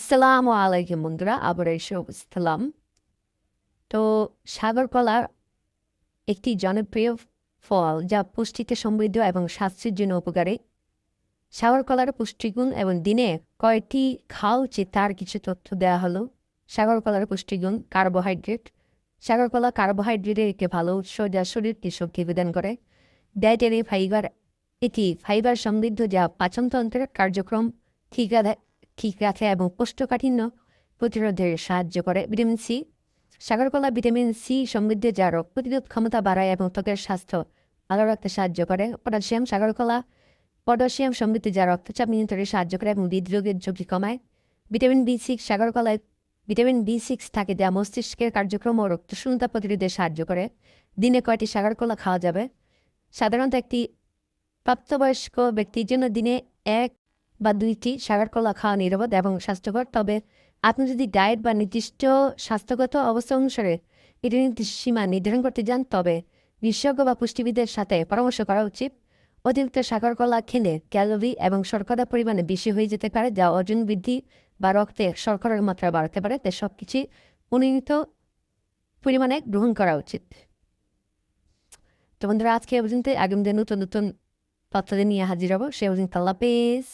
আসসালামু আলাইকুম বন্ধুরা, আবার এসে উপস্থিত হলাম। তো সাগর কলা একটি জনপ্রিয় ফল যা পুষ্টিতে সমৃদ্ধ এবং স্বাস্থ্যের জন্য উপকারী। সাগর কলার পুষ্টিগুণ এবং দিনে কয়টি খাওয়া উচিত তার কিছু তথ্য দেওয়া হলো। সাগর কলার পুষ্টিগুণ: কার্বোহাইড্রেট। সাগর কলা কার্বোহাইড্রেটের একটি ভালো উৎস যা শরীরকে শক্তি প্রদান করে। ডায়েটারি ফাইবার, এটি ফাইবার সমৃদ্ধ যা পাচনতন্ত্রের কার্যক্রম ঠিক রাখে এবং কোষ্ঠকাঠিন্য প্রতিরোধে সাহায্য করে। Vitamin C. সাগর কলা ভিটামিন সি সমৃদ্ধ যা রোগ প্রতিরোধ ক্ষমতা বাড়ায় এবং ত্বকের স্বাস্থ্য ভালো রাখতে সাহায্য করে। পটাশিয়াম। সাগর কলা পটাশিয়াম সমৃদ্ধ যা রক্তচাপ নিয়ন্ত্রণে সাহায্য করে এবং হৃদরোগের ঝুঁকি কমায়। ভিটামিন বি6। সাগর কলায় ভিটামিন বি6 থাকে যা মস্তিষ্কের কার্যক্রম ও রক্তশূন্যতা প্রতিরোধে সাহায্য করে। দিনে কয়টি সাগর কলা খাওয়া যাবে? সাধারণত একটি প্রাপ্তবয়স্ক ব্যক্তির জন্য দিনে 1 বা 2টি সাগর কলা খাওয়া নিরাপদ এবং স্বাস্থ্যকর। তবে আপনি যদি ডায়েট বা নির্দিষ্ট স্বাস্থ্যগত অবস্থা অনুসারে এটি নির্দিষ্ট সীমা নির্ধারণ করতে যান, তবে বিশেষজ্ঞ বা পুষ্টিবিদের সাথে পরামর্শ করা উচিত। অতিরিক্ত সাগর কলা খেলে ক্যালোরি এবং শর্করা পরিমাণে বেশি হয়ে যেতে পারে, যা ওজন বৃদ্ধি বা রক্তে শর্করার মাত্রা বাড়াতে পারে। তাই সব কিছুই পরিমিত পরিমাণে গ্রহণ করা উচিত। তো বন্ধুরা, আজকে এ পর্যন্ত। আগামী দিন নতুন নতুন তথ্য নিয়ে হাজির হব। সে পর্যন্ত আল্লাহ হাফেজ।